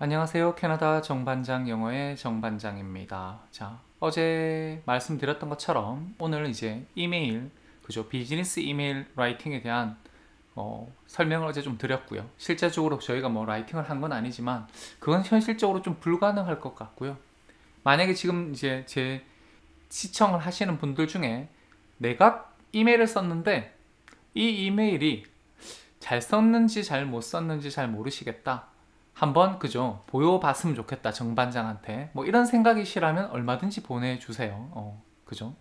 안녕하세요. 캐나다 정반장 영어의 정반장입니다. 자, 어제 말씀드렸던 것처럼 오늘 이제 이메일, 그죠? 비즈니스 이메일 라이팅에 대한 설명을 어제 좀 드렸고요. 실제적으로 저희가 뭐 라이팅을 한 건 아니지만 그건 현실적으로 좀 불가능할 것 같고요. 만약에 지금 이제 제 시청을 하시는 분들 중에 내가 이메일을 썼는데 이 이메일이 잘 썼는지 잘 못 썼는지 잘 모르시겠다. 한번 그죠 보여봤으면 좋겠다 정반장한테 뭐 이런 생각이시라면 얼마든지 보내주세요. 그죠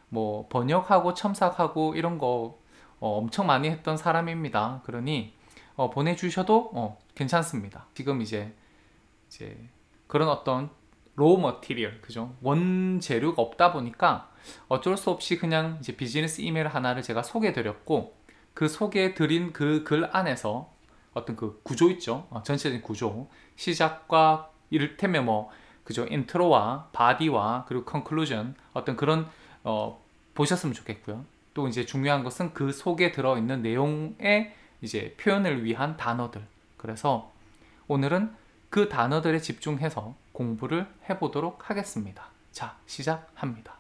뭐 번역하고 첨삭하고 이런 거 엄청 많이 했던 사람입니다. 그러니 보내주셔도 괜찮습니다. 지금 이제 그런 어떤 로우 머티리얼 그죠 원재료가 없다 보니까 어쩔 수 없이 그냥 이제 비즈니스 이메일 하나를 제가 소개해 드렸고 그 소개해 드린 그 글 안에서 어떤 그 구조 있죠. 전체적인 구조 시작과 이를테면 뭐 그죠 인트로와 바디와 그리고 컨클루전 어떤 그런 보셨으면 좋겠고요. 또 이제 중요한 것은 그 속에 들어있는 내용의 이제 표현을 위한 단어들. 그래서 오늘은 그 단어들에 집중해서 공부를 해보도록 하겠습니다. 자, 시작합니다.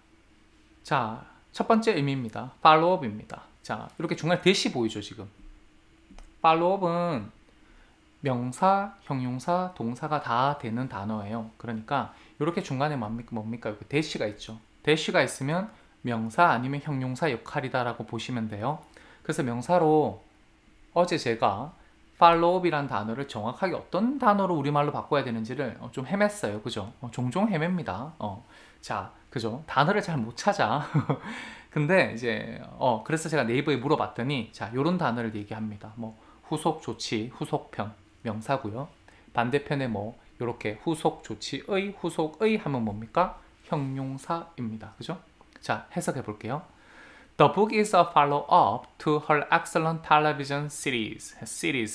자, 첫 번째 의미입니다. 팔로우업입니다. 자, 이렇게 중간에 대시 보이죠, 지금. 팔로우업은 명사, 형용사, 동사가 다 되는 단어예요. 그러니까 이렇게 중간에 뭡니까? 이렇게 대시가 있죠. 대시가 있으면 명사 아니면 형용사 역할이다라고 보시면 돼요. 그래서 명사로 어제 제가 팔로우업이란 단어를 정확하게 어떤 단어로 우리말로 바꿔야 되는지를 좀 헤맸어요. 그죠? 종종 헤맵니다. 자, 그죠? 단어를 잘 못 찾아. 근데 이제 그래서 제가 네이버에 물어봤더니 자, 요런 단어를 얘기합니다. 뭐 후속 조치, 후속편 명사고요. 반대편에 뭐 이렇게 후속 조치의 후속의 하면 뭡니까? 형용사입니다. 그죠? 자, 해석해 볼게요. The book is a follow-up to her excellent television series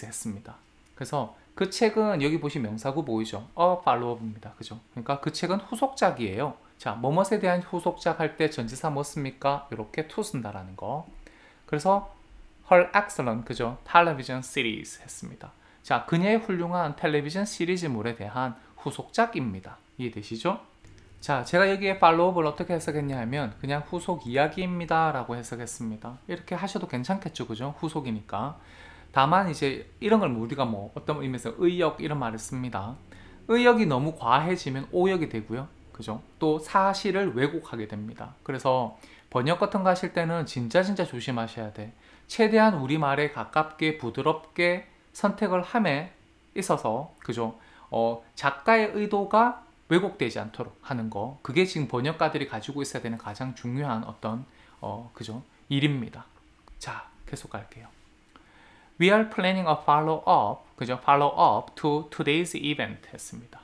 했습니다. 그래서 그 책은 여기 보시면 명사구 보이죠? a follow-up입니다. 그죠? 그러니까 그 책은 후속작이에요. 자, 뭐뭇에 대한 후속작 할 때 전치사 뭐 씁니까? 이렇게 to 쓴다라는 거. 그래서 her excellent, 그죠? television series 했습니다. 자, 그녀의 훌륭한 텔레비전 시리즈물에 대한 후속작입니다. 이해되시죠? 자, 제가 여기에 팔로우업을 어떻게 해석했냐 하면 그냥 후속 이야기입니다 라고 해석했습니다. 이렇게 하셔도 괜찮겠죠, 그죠? 후속이니까. 다만 이제 이런 걸 우리가 뭐 어떤 의미에서 의역 이런 말을 씁니다. 의역이 너무 과해지면 오역이 되고요, 그죠? 또 사실을 왜곡하게 됩니다. 그래서 번역 같은 거 하실 때는 진짜 조심하셔야 돼. 최대한 우리말에 가깝게 부드럽게 선택을 함에 있어서 그죠? 작가의 의도가 왜곡되지 않도록 하는 거, 그게 지금 번역가들이 가지고 있어야 되는 가장 중요한 어떤 그죠? 일입니다. 자, 계속 갈게요. We are planning a follow-up, 그죠? Follow-up to today's event 했습니다.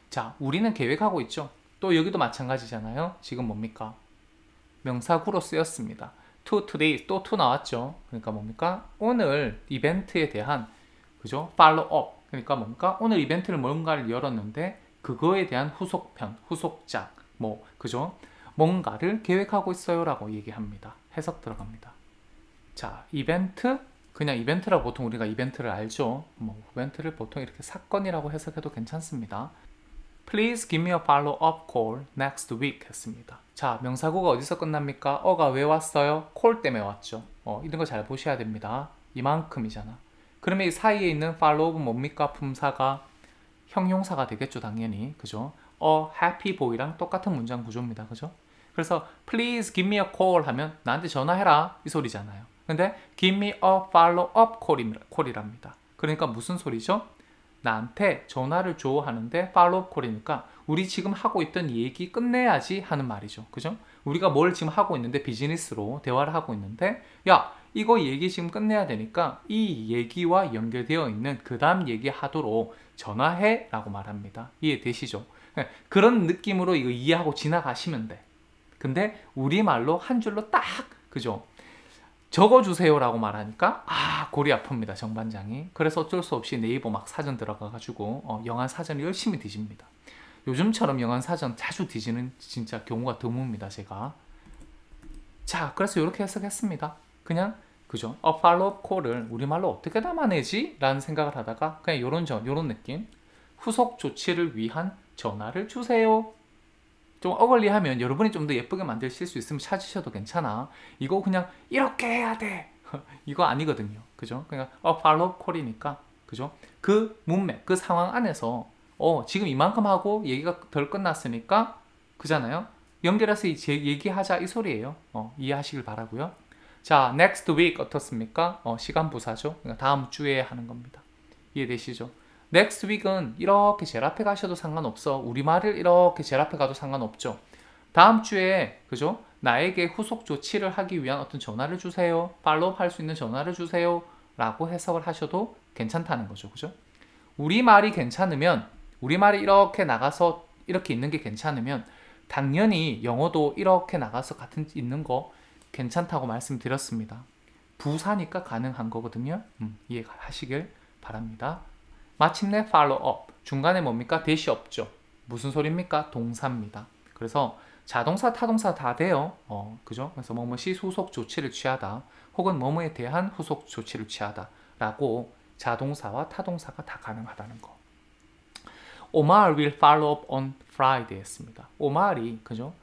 자, 우리는 계획하고 있죠. 또 여기도 마찬가지잖아요. 지금 뭡니까? 명사구로 쓰였습니다. To today, 또 to 나왔죠. 그러니까 뭡니까? 오늘 이벤트에 대한 그죠? follow-up. 그러니까 뭡니까? 오늘 이벤트를 뭔가를 열었는데 그거에 대한 후속편, 후속작, 뭐 그죠? 뭔가를 계획하고 있어요라고 얘기합니다. 해석 들어갑니다. 자, 이벤트 그냥 이벤트라고 보통 우리가 이벤트를 알죠. 뭐 이벤트를 보통 이렇게 사건이라고 해석해도 괜찮습니다. Please give me a follow-up call next week 했습니다. 자, 명사구가 어디서 끝납니까? 어가 왜 왔어요? call 때문에 왔죠. 이런 거 잘 보셔야 됩니다. 이만큼이잖아. 그러면 이 사이에 있는 follow-up은 뭡니까? 품사가 형용사가 되겠죠, 당연히. 그죠? happy boy랑 똑같은 문장 구조입니다. 그죠? 그래서 please give me a call 하면 나한테 전화해라 이 소리잖아요. 근데 give me a follow-up call이랍니다. 그러니까 무슨 소리죠? 나한테 전화를 줘 하는데 팔로우 콜이니까 우리 지금 하고 있던 얘기 끝내야지 하는 말이죠. 그죠? 우리가 뭘 지금 하고 있는데 비즈니스로 대화를 하고 있는데 야, 이거 얘기 지금 끝내야 되니까 이 얘기와 연결되어 있는 그 다음 얘기하도록 전화해 라고 말합니다. 이해되시죠? 그런 느낌으로 이거 이해하고 지나가시면 돼. 근데 우리말로 한 줄로 딱 그죠? 적어주세요 라고 말하니까 골이 아픕니다, 정반장이. 그래서 어쩔 수 없이 네이버 막 사전 들어가가지고 영한 사전을 열심히 뒤집니다. 요즘처럼 영한 사전 자주 뒤지는 진짜 경우가 드뭅니다, 제가. 자, 그래서 이렇게 해석했습니다. 그냥 그죠? follow-up call을 우리말로 어떻게 담아내지? 라는 생각을 하다가 그냥 요런 느낌. 후속 조치를 위한 전화를 주세요. 좀 어글리하면 여러분이 좀 더 예쁘게 만드실 수 있으면 찾으셔도 괜찮아. 이거 그냥 이렇게 해야 돼. 이거 아니거든요. 그죠? 그냥 팔로우 콜이니까. 그죠? 그 문맥, 그 상황 안에서 지금 이만큼 하고 얘기가 덜 끝났으니까 그잖아요. 연결해서 이제 얘기하자 이 소리예요. 이해하시길 바라고요. 자, next week 어떻습니까? 시간 부사죠. 그러니까 다음 주에 하는 겁니다. 이해되시죠? next week은 이렇게 제일 앞에 가셔도 상관없어. 우리말을 이렇게 제일 앞에 가도 상관없죠. 다음 주에 그죠? 나에게 후속 조치를 하기 위한 어떤 전화를 주세요. 팔로우 할 수 있는 전화를 주세요. 라고 해석을 하셔도 괜찮다는 거죠. 그죠? 우리말이 괜찮으면, 우리말이 이렇게 나가서 이렇게 있는 게 괜찮으면 당연히 영어도 이렇게 나가서 같은 있는 거 괜찮다고 말씀드렸습니다. 부사니까 가능한 거거든요. 이해하시길 바랍니다. 마침내 follow up. 중간에 뭡니까? 대시 없죠. 무슨 소리입니까? 동사입니다. 그래서 자동사, 타동사 다 돼요. 그죠? 그래서 뭐뭐시 후속 조치를 취하다. 혹은 뭐뭐에 대한 후속 조치를 취하다. 라고 자동사와 타동사가 다 가능하다는 거. Omar will follow up on Friday 했습니다. 오말이 그죠?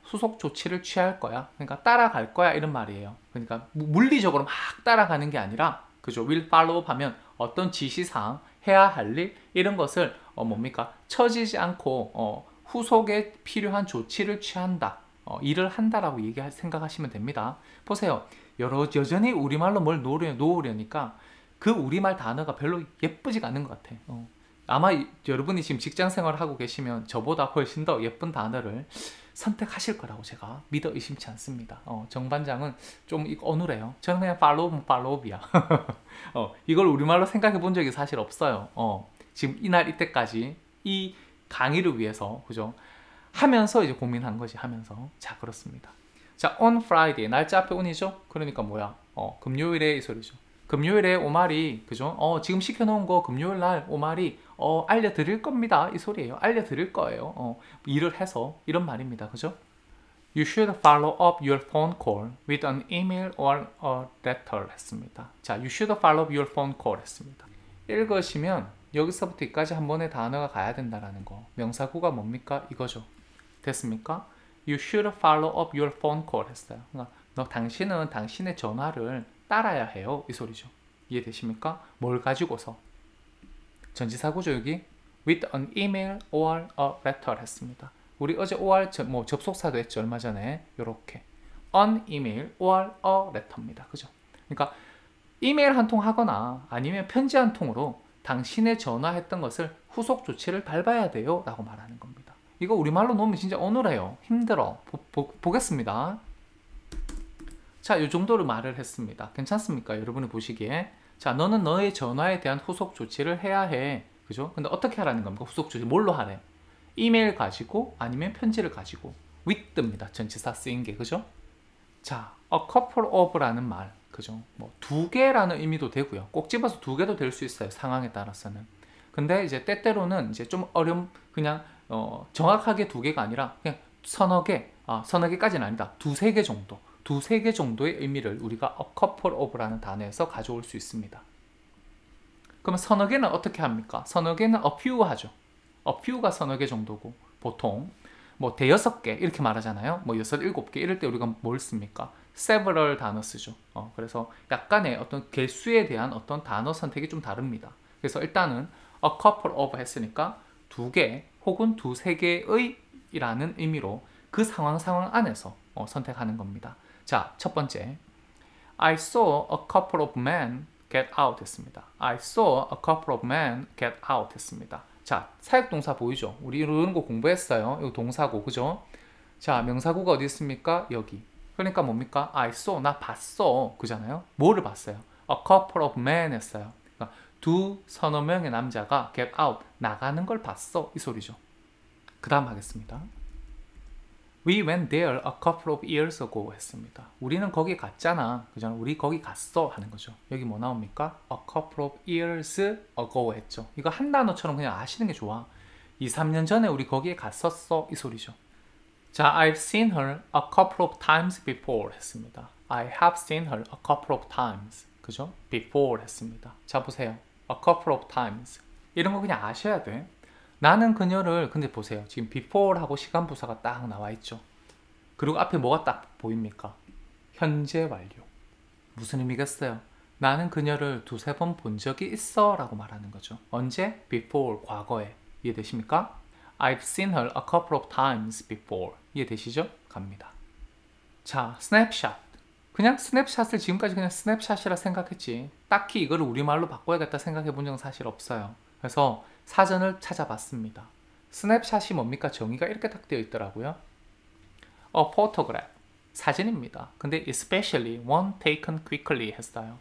후속 조치를 취할 거야. 그러니까 따라갈 거야 이런 말이에요. 그러니까 물리적으로 막 따라가는 게 아니라 그죠? will follow up 하면 어떤 지시사항, 해야 할 일 이런 것을 뭡니까? 처지지 않고 후속에 필요한 조치를 취한다. 일을 한다라고 생각하시면 됩니다. 보세요. 여전히 우리말로 뭘 놓으려니까 그 우리말 단어가 별로 예쁘지가 않은 것 같아. 아마 여러분이 지금 직장 생활을 하고 계시면 저보다 훨씬 더 예쁜 단어를 선택하실 거라고 제가 믿어 의심치 않습니다. 정반장은 좀 어눌해요. 저는 그냥 팔로우업이야. 이걸 우리말로 생각해 본 적이 사실 없어요. 지금 이날 이때까지 이 강의를 위해서 그죠? 하면서 이제 고민한 거지 하면서. 자, 그렇습니다. 자, on Friday 날짜 앞에 on이죠? 그러니까 뭐야? 금요일에 이 소리죠. 금요일에 오말이 그죠? 지금 시켜놓은 거 금요일 날 오말이 알려드릴 겁니다. 이 소리예요. 알려드릴 거예요. 일을 해서 이런 말입니다. 그죠? You should follow up your phone call with an email or a letter 했습니다. 자, you should follow up your phone call 했습니다. 읽으시면 여기서부터 여기까지 한 번에 단어가 가야 된다라는 거. 명사구가 뭡니까? 이거죠. 됐습니까? You should follow up your phone call 했어요. 그러니까 당신은 당신의 전화를 따라야 해요. 이 소리죠. 이해되십니까? 뭘 가지고서? 전치사구죠 여기. With an email or a letter 했습니다. 우리 어제 or 접속사도 했죠. 얼마 전에. 요렇게. an email or a letter입니다. 그죠? 그러니까 이메일 한 통 하거나 아니면 편지 한 통으로 당신의 전화했던 것을 후속 조치를 밟아야 돼요. 라고 말하는 겁니다. 이거 우리말로 놓으면 진짜 어눌해요. 힘들어. 보겠습니다. 자, 이 정도로 말을 했습니다. 괜찮습니까? 여러분이 보시기에. 자, 너는 너의 전화에 대한 후속 조치를 해야 해. 그죠? 근데 어떻게 하라는 겁니까? 후속 조치 뭘로 하래? 이메일 가지고 아니면 편지를 가지고. with입니다. 전치사 쓰인 게. 그죠? 자, a couple of라는 말. 그죠? 뭐 두 개라는 의미도 되고요. 꼭 집어서 두 개도 될 수 있어요. 상황에 따라서는. 근데 이제 때때로는 이제 좀 그냥 정확하게 두 개가 아니라 그냥 서너 개까지는 아니다. 두세 개 정도. 두세 개 정도의 의미를 우리가 a couple of라는 단어에서 가져올 수 있습니다. 그러면 서너 개는 어떻게 합니까? 서너 개는 a few 하죠. a few가 서너 개 정도고 보통 뭐 대여섯 개 이렇게 말하잖아요. 뭐 여섯, 일곱 개 이럴 때 우리가 뭘 씁니까? several 단어 쓰죠. 그래서 약간의 어떤 개수에 대한 어떤 단어 선택이 좀 다릅니다. 그래서 일단은 a couple of 했으니까 두 개 혹은 두세 개의 이라는 의미로 그 상황 안에서 선택하는 겁니다. 자, 첫 번째. I saw a couple of men get out 했습니다. I saw a couple of men get out 했습니다. 자, 사역동사 보이죠? 우리 이런 거 공부했어요. 이거 동사고, 그죠? 자, 명사구가 어디 있습니까? 여기. 그러니까 뭡니까? I saw, 나 봤어. 그잖아요? 뭐를 봤어요? A couple of men 했어요. 그러니까 서너 명의 남자가 get out, 나가는 걸 봤어. 이 소리죠. 그 다음 하겠습니다. We went there a couple of years ago 했습니다. 우리는 거기 갔잖아. 그잖아. 우리 거기 갔어. 하는 거죠. 여기 뭐 나옵니까? A couple of years ago 했죠. 이거 한 단어처럼 그냥 아시는 게 좋아. 2, 3년 전에 우리 거기에 갔었어. 이 소리죠. 자, I've seen her a couple of times before 했습니다. I have seen her a couple of times. 그죠? before 했습니다. 자, 보세요. a couple of times. 이런 거 그냥 아셔야 돼. 나는 그녀를, 근데 보세요. 지금 before하고 시간 부사가 딱 나와 있죠. 그리고 앞에 뭐가 딱 보입니까? 현재 완료. 무슨 의미겠어요? 나는 그녀를 두세 번 본 적이 있어 라고 말하는 거죠. 언제? before, 과거에. 이해되십니까? I've seen her a couple of times before. 이해되시죠? 갑니다. 자, 스냅샷. 그냥 스냅샷을 지금까지 그냥 스냅샷이라 생각했지. 딱히 이거를 우리말로 바꿔야겠다 생각해 본 적은 사실 없어요. 그래서 사전을 찾아봤습니다. 스냅샷이 뭡니까? 정의가 이렇게 딱 되어 있더라고요. A photograph. 사진입니다. 근데 especially one taken quickly 했어요.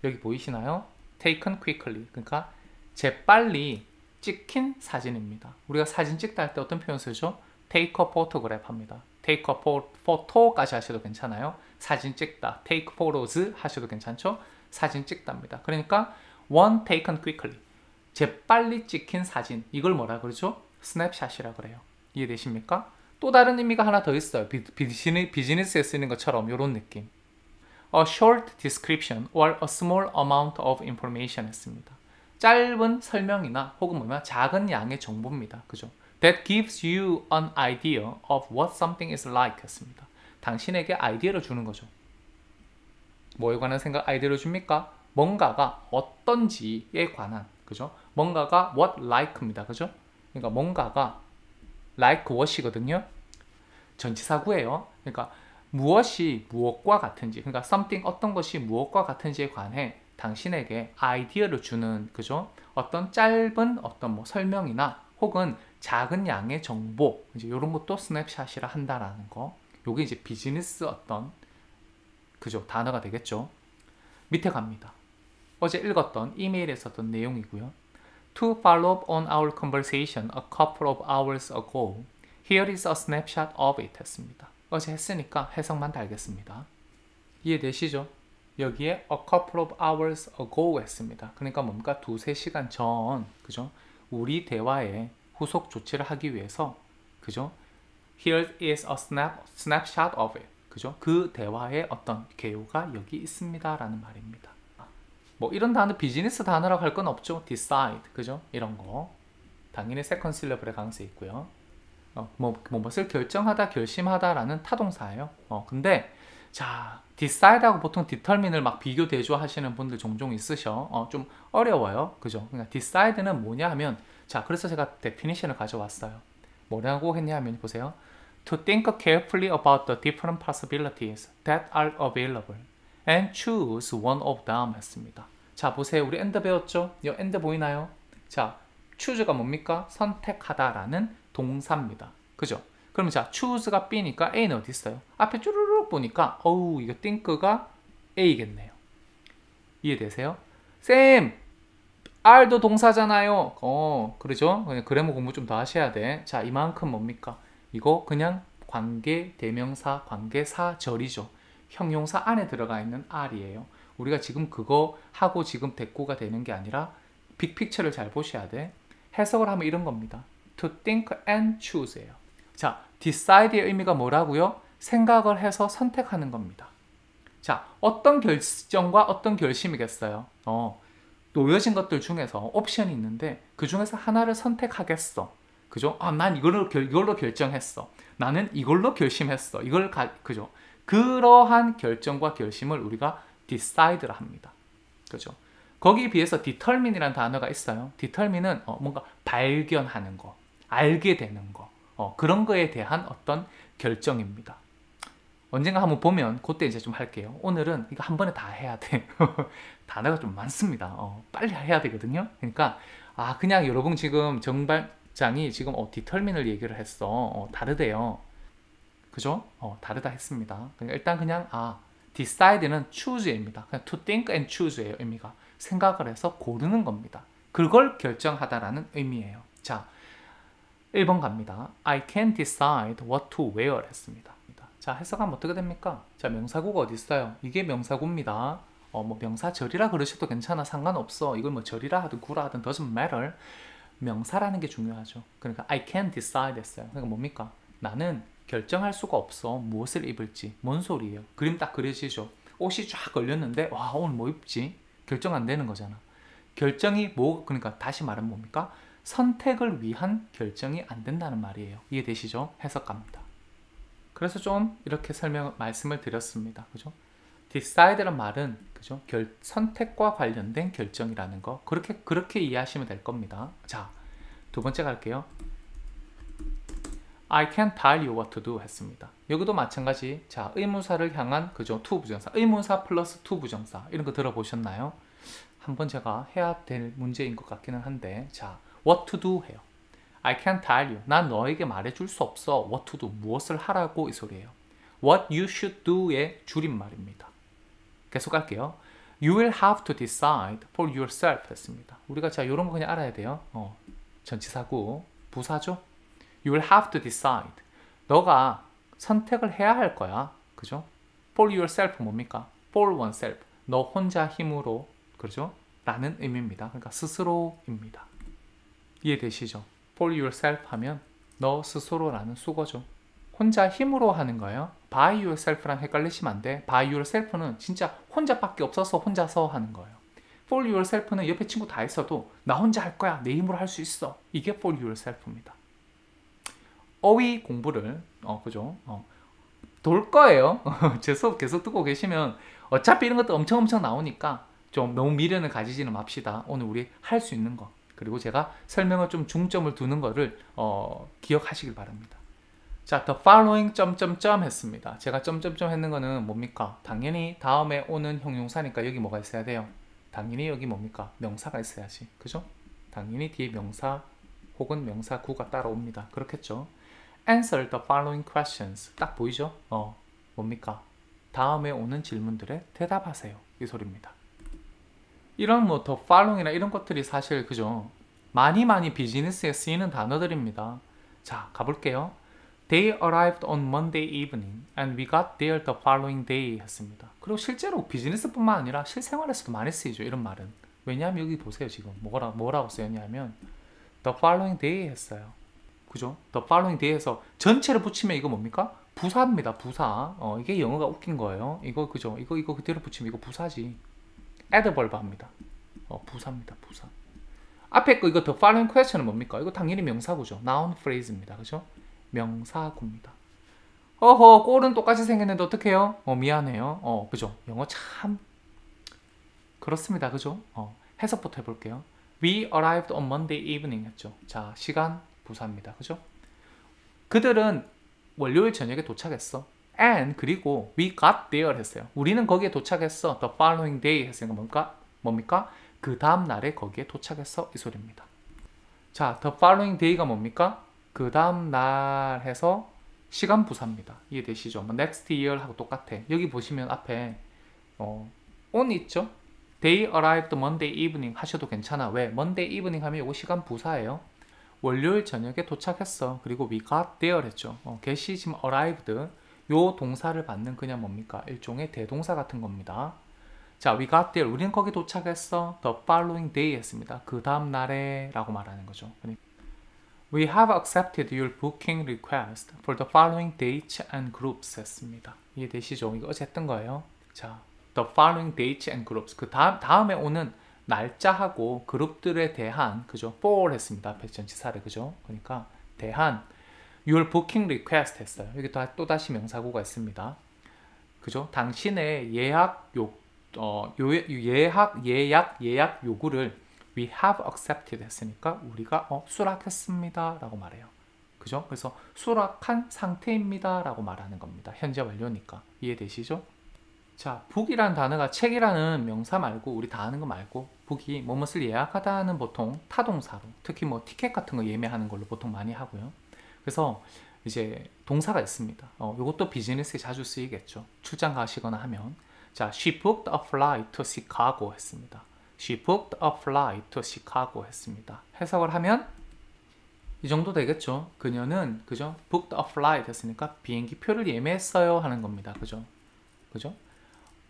여기 보이시나요? taken quickly. 그러니까 재빨리 찍힌 사진입니다. 우리가 사진 찍다 할 때 어떤 표현 쓰죠? take a photograph 합니다. take a photo까지 하셔도 괜찮아요. 사진 찍다. take photos 하셔도 괜찮죠? 사진 찍답니다. 그러니까 one taken quickly. 재빨리 찍힌 사진. 이걸 뭐라 그러죠? 스냅샷이라 그래요. 이해되십니까? 또 다른 의미가 하나 더 있어요. 비즈니스에 쓰는 것처럼 이런 느낌. A short description or a small amount of information 했습니다. 짧은 설명이나 혹은 뭐냐 작은 양의 정보입니다. 그죠? That gives you an idea of what something is like 했습니다. 당신에게 아이디어를 주는 거죠. 뭐에 관한 생각 아이디어를 줍니까? 뭔가가 어떤지에 관한, 그죠? 뭔가가 what like입니다. 그죠? 그러니까 뭔가가 like what이거든요. 전치사구예요. 그러니까 무엇이 무엇과 같은지, 그러니까 something 어떤 것이 무엇과 같은지에 관해 당신에게 아이디어를 주는, 그죠? 어떤 짧은 어떤 뭐 설명이나 혹은 작은 양의 정보, 이제 이런 것도 스냅샷이라 한다라는 거. 요게 이제 비즈니스 어떤, 그죠? 단어가 되겠죠. 밑에 갑니다. 어제 읽었던 이메일에 썼던 내용이고요. To follow up on our conversation a couple of hours ago, here is a snapshot of it 했습니다. 어제 했으니까 해석만 달겠습니다. 이해되시죠? 여기에 a couple of hours ago 했습니다. 그러니까 뭡니까? 두세 시간 전, 그죠? 우리 대화에 후속 조치를 하기 위해서, 그죠? Here is a snapshot of it. 그죠? 그 대화의 어떤 개요가 여기 있습니다. 라는 말입니다. 뭐 이런 단어, 비즈니스 단어라고 할 건 없죠. decide, 그죠? 이런 거. 당연히 second syllable의 가능성이 있고요. 무엇을 결정하다, 결심하다라는 타동사예요. 근데 자, decide하고 보통 determine을 막 비교 대조하시는 분들 종종 있으셔. 좀 어려워요. 그죠? 그러니까 decide는 뭐냐 하면, 자, 그래서 제가 definition을 가져왔어요. 뭐라고 했냐 하면 보세요. To think carefully about the different possibilities that are available and choose one of them 했습니다. 자, 보세요. 우리 and 배웠죠? 이 and 보이나요? 자, choose가 뭡니까? 선택하다라는 동사입니다. 그죠? 그럼 자, choose가 B니까 A는 어디 있어요? 앞에 쭈르륵 보니까 어우, 이거 think가 A겠네요. 이해되세요? 쌤! R도 동사잖아요. 그러죠? 그래머 공부 좀 더 하셔야 돼. 자, 이만큼 뭡니까? 이거 그냥 관계, 대명사, 관계사절이죠. 형용사 안에 들어가 있는 R이에요. 우리가 지금 그거 하고 지금 대꾸가 되는 게 아니라 빅픽처를 잘 보셔야 돼. 해석을 하면 이런 겁니다. To think and choose예요. 자, decide의 의미가 뭐라고요? 생각을 해서 선택하는 겁니다. 자, 어떤 결정과 어떤 결심이겠어요? 놓여진 것들 중에서 옵션이 있는데 그 중에서 하나를 선택하겠어. 그죠? 난 이걸로 결정했어. 나는 이걸로 결심했어. 그죠? 그러한 결정과 결심을 우리가 decide라 합니다. 그죠? 거기에 비해서 determine이라는 단어가 있어요. determine은 뭔가 발견하는 거, 알게 되는 거, 그런 거에 대한 어떤 결정입니다. 언젠가 한번 보면 그때 이제 좀 할게요. 오늘은 이거 한 번에 다 해야 돼. 단어가 좀 많습니다. 빨리 해야 되거든요. 그러니까 그냥 여러분 지금 정반장이 지금 determine을 얘기를 했어. 다르대요. 그죠? 다르다 했습니다. 그러니까 일단 그냥 decide는 choose입니다. 그냥 to think and choose예요. 의미가 생각을 해서 고르는 겁니다. 그걸 결정하다라는 의미예요. 자, 1번 갑니다. I can decide what to wear 했습니다. 자, 해석하면 어떻게 됩니까? 자, 명사구가 어디 있어요? 이게 명사구입니다. 뭐 명사절이라 그러셔도 괜찮아. 상관없어. 이걸 뭐 절이라 하든 구라 하든 doesn't matter. 명사라는 게 중요하죠. 그러니까 I can decide 했어요. 그러니까 뭡니까? 나는 결정할 수가 없어. 무엇을 입을지. 뭔 소리예요? 그림 딱 그려지죠. 옷이 쫙 걸렸는데 오늘 뭐 입지? 결정 안 되는 거잖아. 결정이 그러니까 다시 말하면 뭡니까? 선택을 위한 결정이 안 된다는 말이에요. 이해되시죠? 해석갑니다. 그래서 좀 이렇게 말씀을 드렸습니다. 그죠? decide란 말은 그죠? 선택과 관련된 결정이라는 거. 그렇게 이해하시면 될 겁니다. 자, 두 번째 갈게요. I can't tell you what to do 했습니다. 여기도 마찬가지. 자, 의문사를 향한 그죠? to 부정사. 의문사 플러스 to 부정사. 이런 거 들어보셨나요? 한번 제가 해야 될 문제인 것 같기는 한데, 자, what to do 해요. I can't tell you. 난 너에게 말해줄 수 없어. what to do. 무엇을 하라고 이 소리예요. what you should do의 줄임말입니다. 계속 갈게요. You will have to decide for yourself 했습니다. 우리가 자, 이런 거 그냥 알아야 돼요. 전치사구, 부사죠? You will have to decide. 너가 선택을 해야 할 거야. 그죠? For yourself 뭡니까? For oneself. 너 혼자 힘으로. 그죠? 라는 의미입니다. 그러니까 스스로입니다. 이해되시죠? For yourself 하면 너 스스로라는 수거죠. 혼자 힘으로 하는 거예요. By yourself랑 헷갈리시면 안 돼. By yourself는 진짜 혼자밖에 없어서 혼자서 하는 거예요. For yourself는 옆에 친구 다 있어도 나 혼자 할 거야. 내 힘으로 할 수 있어. 이게 for yourself입니다. 어휘 공부를 그죠? 돌 거예요. 제 수업 계속 듣고 계시면 어차피 이런 것도 엄청 나오니까 좀 너무 미련을 가지지는 맙시다. 오늘 우리 할 수 있는 거 그리고 제가 설명을 좀 중점을 두는 거를 기억하시길 바랍니다. 자, the following 점점점 했습니다. 제가 점점점 했는 거는 뭡니까? 당연히 다음에 오는 형용사니까 여기 뭐가 있어야 돼요? 당연히 여기 뭡니까? 명사가 있어야지. 그죠? 당연히 뒤에 명사 혹은 명사구가 따라옵니다. 그렇겠죠? Answer the following questions. 딱 보이죠? 뭡니까? 다음에 오는 질문들에 대답하세요. 이 소리입니다. 이런 뭐 the following이나 이런 것들이 사실 그죠? 많이 비즈니스에 쓰이는 단어들입니다. 자, 가볼게요. They arrived on Monday evening and we got there the following day 했습니다. 그리고 실제로 비즈니스뿐만 아니라 실생활에서도 많이 쓰이죠. 이런 말은. 왜냐하면 여기 보세요. 지금 뭐라고 쓰였냐면 the following day 했어요. 그죠? the following day에서 전체를 붙이면 이거 뭡니까? 부사입니다. 부사. 이게 영어가 웃긴 거예요. 이거 그죠? 이거 그대로 붙이면 이거 부사지. adverb 합니다. 부사입니다. 부사. 앞에 거 이거 the following question은 뭡니까? 이거 당연히 명사구죠. noun phrase입니다. 그죠? 명사구입니다. 꼴은 똑같이 생겼는데 어떡해요? 미안해요. 그죠? 영어 참 그렇습니다. 그죠? 해석부터 해볼게요. We arrived on Monday evening 했죠. 자, 시간 부사입니다. 그죠? 그들은 월요일 저녁에 도착했어. And 그리고 we got there 했어요. 우리는 거기에 도착했어. The following day 했으니까 뭡니까? 그 다음 날에 거기에 도착했어. 이 소리입니다. 자, the following day가 뭡니까? 그 다음 날 해서 시간 부사입니다. 이해되시죠? next year 하고 똑같아. 여기 보시면 앞에 on 있죠? They arrived Monday evening 하셔도 괜찮아. 왜? Monday evening 하면 이거 시간 부사예요. 월요일 저녁에 도착했어. 그리고 we got there 했죠. get이 지금 arrived 요 동사를 받는 그냥 뭡니까? 일종의 대동사 같은 겁니다. 자, we got there. 우리는 거기 도착했어. The following day 했습니다. 그 다음 날에 라고 말하는 거죠. We have accepted your booking request for the following dates and groups 했습니다. 이해되시죠? 이거 어제 했던 거예요. 자, the following dates and groups. 그 다음에 오는 날짜하고 그룹들에 대한 그죠? for 했습니다. 앞에 전치사를 그죠? 그러니까 대한 your booking request 했어요. 여기 또 다시 명사구가 있습니다. 그죠? 당신의 예약 요구를 we have accepted 했으니까 우리가 수락했습니다 라고 말해요. 그죠? 그래서 수락한 상태입니다 라고 말하는 겁니다. 현재 완료니까. 이해되시죠? 자, book이라는 단어가 책이라는 명사 말고 우리 다 아는 거 말고 book이 뭐뭇을 예약하다는 보통 타동사로 특히 뭐 티켓 같은 거 예매하는 걸로 보통 많이 하고요. 그래서 이제 동사가 있습니다. 이것도 비즈니스에 자주 쓰이겠죠. 출장 가시거나 하면 자, she booked a flight to Chicago 했습니다. She booked a flight to Chicago 했습니다. 해석을 하면 이 정도 되겠죠. 그녀는 그죠? booked a flight 했으니까 비행기 표를 예매했어요 하는 겁니다. 그죠? 그죠?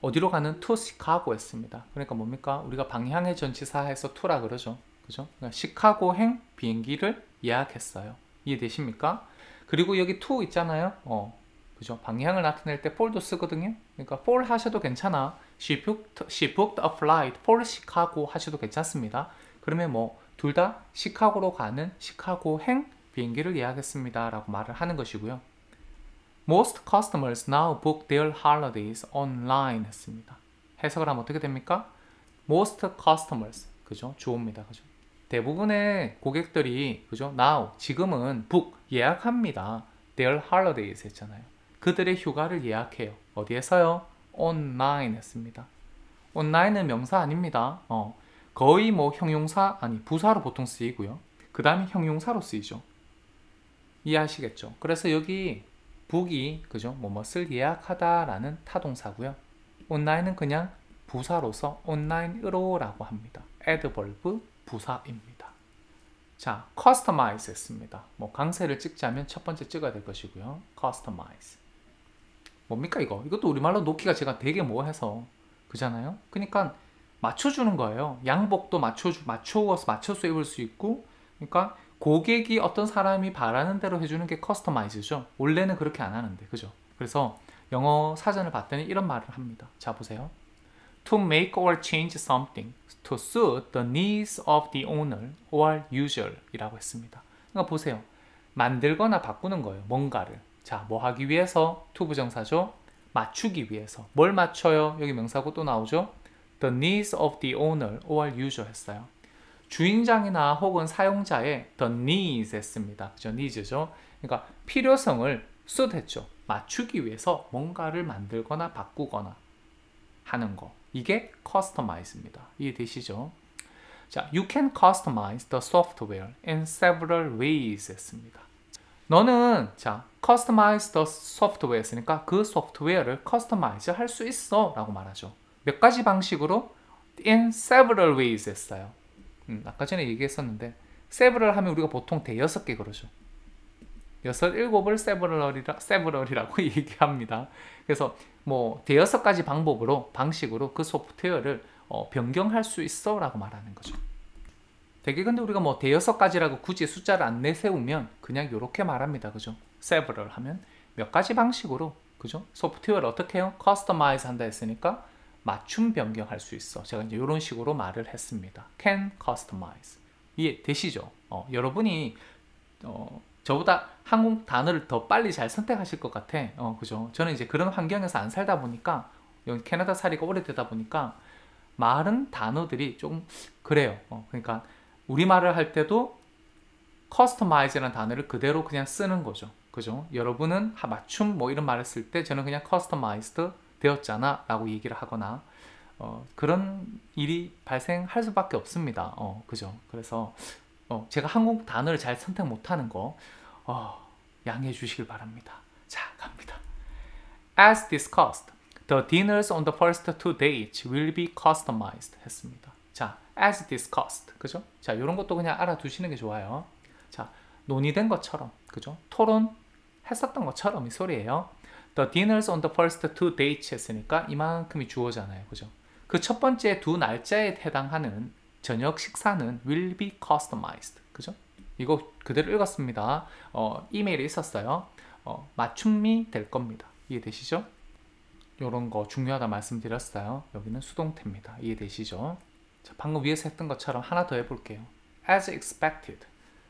어디로 가는 to Chicago 했습니다. 그러니까 뭡니까? 우리가 방향의 전치사해서 to라 그러죠. 그죠? 그러니까 시카고행 비행기를 예약했어요. 이해되십니까? 그리고 여기 to 있잖아요. 그죠? 방향을 나타낼 때 for도 쓰거든요. 그러니까 for 하셔도 괜찮아. She booked a flight for Chicago 하셔도 괜찮습니다. 그러면 뭐 둘 다 시카고로 가는 시카고행 비행기를 예약했습니다 라고 말을 하는 것이고요. Most customers now book their holidays online 했습니다. 해석을 하면 어떻게 됩니까? Most customers, 그죠? 주어입니다. 그죠? 대부분의 고객들이, 그죠? Now, 지금은 book, 예약합니다. Their holidays 했잖아요. 그들의 휴가를 예약해요. 어디에서요? Online 했습니다. online은 명사 아닙니다. 거의 뭐 형용사, 아니 부사로 보통 쓰이고요. 그 다음에 형용사로 쓰이죠. 이해하시겠죠? 그래서 여기 book이, 그죠? 뭐뭇을 예약하다라는 타동사고요. online은 그냥 부사로서 online으로 라고 합니다. adverb 부사입니다. 자, customize 했습니다. 뭐 강세를 찍자면 첫 번째 찍어야 될 것이고요. customize. 뭡니까 이거? 이것도 우리말로 놓기가 제가 되게 뭐해서 그잖아요. 그러니까 맞춰주는 거예요. 양복도 맞춰서 입을 수 있고, 그러니까 고객이 어떤 사람이 바라는 대로 해주는 게 커스터마이즈죠. 원래는 그렇게 안 하는데, 그죠? 그래서 영어 사전을 봤더니 이런 말을 합니다. 자, 보세요. To make or change something to suit the needs of the owner or user 이라고 했습니다. 그러니까 보세요. 만들거나 바꾸는 거예요. 뭔가를. 자, 뭐 하기 위해서? to 부정사죠. 맞추기 위해서. 뭘 맞춰요? 여기 명사고 또 나오죠. The needs of the owner or user 했어요. 주인장이나 혹은 사용자의 the needs 했습니다. 그죠? needs죠. 그러니까 필요성을 suit 했죠. 맞추기 위해서 뭔가를 만들거나 바꾸거나 하는 거. 이게 customize입니다. 이해되시죠? 자, you can customize the software in several ways 했습니다. 너는 자, customize the software 했으니까 그 소프트웨어를 customize 할 수 있어 라고 말하죠. 몇 가지 방식으로 in several ways 했어요. 아까 전에 얘기했었는데 several 하면 우리가 보통 대여섯 개 그러죠. 여섯, 일곱을 several이라고 얘기합니다. 그래서 뭐 대여섯 가지 방식으로 그 소프트웨어를 변경할 수 있어 라고 말하는 거죠. 되게 근데 우리가 뭐 대여섯 가지라고 굳이 숫자를 안 내세우면 그냥 이렇게 말합니다. 그죠? several 하면 몇 가지 방식으로, 그죠? 소프트웨어를 어떻게 해요? customize 한다 했으니까 맞춤 변경할 수 있어. 제가 이제 이런 식으로 말을 했습니다. can customize. 이해되시죠? 여러분이 저보다 한국 단어를 더 빨리 잘 선택하실 것 같아. 그죠? 저는 이제 그런 환경에서 안 살다 보니까, 여기 캐나다 살이가 오래되다 보니까 말은 단어들이 조금 그래요. 그러니까 우리말을 할 때도 customize라는 단어를 그대로 그냥 쓰는 거죠. 그죠? 여러분은 맞춤 뭐 이런 말을 쓸 때 저는 그냥 customized 되었잖아 라고 얘기를 하거나 그런 일이 발생할 수밖에 없습니다. 그죠? 그래서 제가 한국 단어를 잘 선택 못하는 거 양해해 주시길 바랍니다. 자, 갑니다. As discussed, the dinners on the first two dates will be customized 했습니다. 자, as discussed, 그죠? 자, 이런 것도 그냥 알아두시는 게 좋아요. 자, 논의된 것처럼, 그죠? 토론했었던 것처럼 이 소리예요. The dinners on the first two dates 했으니까 이만큼이 주어잖아요, 그죠? 그 첫 번째 두 날짜에 해당하는 저녁 식사는 will be customized, 그죠? 이거 그대로 읽었습니다. 이메일에 있었어요. 맞춤이 될 겁니다. 이해되시죠? 이런 거 중요하다 말씀드렸어요. 여기는 수동태입니다. 이해되시죠? 자, 방금 위에서 했던 것처럼 하나 더 해볼게요. As expected.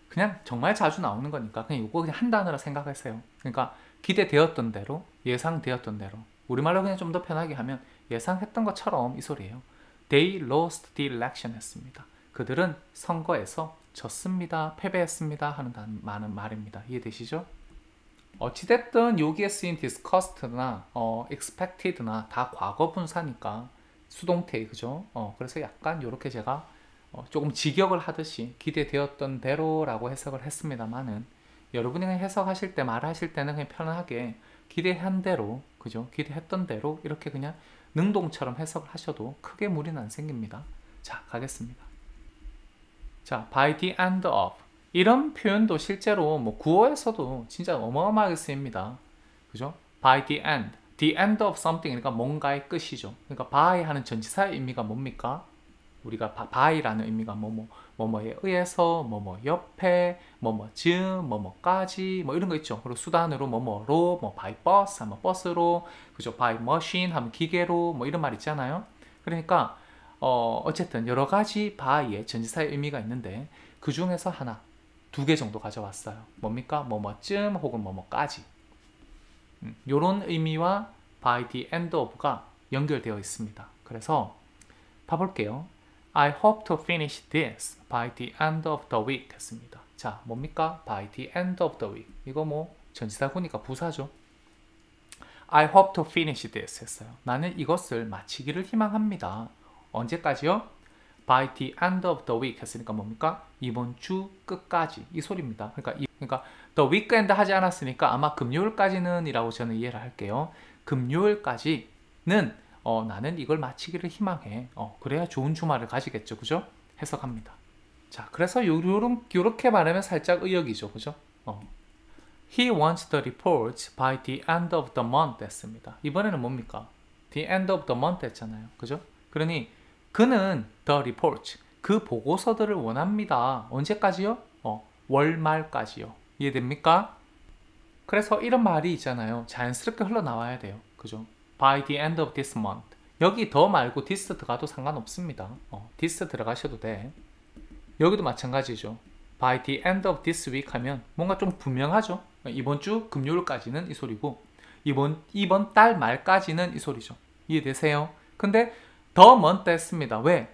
그냥 정말 자주 나오는 거니까 그냥 이거 그냥 한 단어로 생각하세요. 그러니까 기대되었던 대로, 예상되었던 대로. 우리말로 그냥 좀 더 편하게 하면 예상했던 것처럼 이 소리예요. They lost the election 했습니다. 그들은 선거에서 졌습니다. 패배했습니다. 하는 말입니다. 이해되시죠? 어찌됐든 여기에 쓰인 discussed나 expected나 다 과거 분사니까 수동태, 그죠? 그래서 약간 이렇게 제가 조금 직역을 하듯이 기대되었던 대로라고 해석을 했습니다만은 여러분이 해석하실 때 말하실 때는 그냥 편하게 기대한 대로, 그죠? 기대했던 대로 이렇게 그냥 능동처럼 해석을 하셔도 크게 무리는 안 생깁니다. 자, 가겠습니다. 자, by the end of 이런 표현도 실제로 뭐 구어에서도 진짜 어마어마하게 쓰입니다. 그죠? by the end of something 그러니까 뭔가의 끝이죠. 그러니까 by 하는 전치사의 의미가 뭡니까? 우리가 by라는 의미가 뭐뭐에 의해서, 뭐뭐 옆에, 뭐뭐 즈음, 뭐뭐까지, 뭐 이런 거 있죠. 그리고 수단으로 뭐뭐로, 뭐 by bus 하면 버스로, 그죠? by machine 하면 기계로, 뭐 이런 말 있잖아요. 그러니까 어쨌든 여러 가지 by의 전치사의 의미가 있는데 그 중에서 하나, 두 개 정도 가져왔어요. 뭡니까? 뭐뭐쯤 혹은 뭐뭐까지. 요런 의미와 by the end of가 연결되어 있습니다. 그래서 봐볼게요. I hope to finish this by the end of the week 했습니다. 자, 뭡니까? by the end of the week. 이거 뭐 전치사구니까 부사죠. I hope to finish this 했어요. 나는 이것을 마치기를 희망합니다. 언제까지요? by the end of the week 했으니까 뭡니까? 이번 주 끝까지. 이 소리입니다. 그러니까 the weekend 하지 않았으니까 아마 금요일까지는 이라고 저는 이해를 할게요. 금요일까지는 나는 이걸 마치기를 희망해. 그래야 좋은 주말을 가지겠죠. 그죠? 해석합니다. 자, 그래서 요렇게 말하면 살짝 의역이죠. 그죠? He wants the report by the end of the month 했습니다. 이번에는 뭡니까? The end of the month 했잖아요. 그죠? 그러니 그는 the report, 그 보고서들을 원합니다. 언제까지요? 월말까지요. 이해됩니까? 그래서 이런 말이 있잖아요. 자연스럽게 흘러나와야 돼요. 그죠? by the end of this month. 여기 더 말고 this 들어가도 상관없습니다. this 들어가셔도 돼. 여기도 마찬가지죠. by the end of this week 하면 뭔가 좀 분명하죠. 이번 주 금요일까지는 이 소리고 이번 달 말까지는 이 소리죠. 이해되세요? 근데 the month 했습니다. 왜?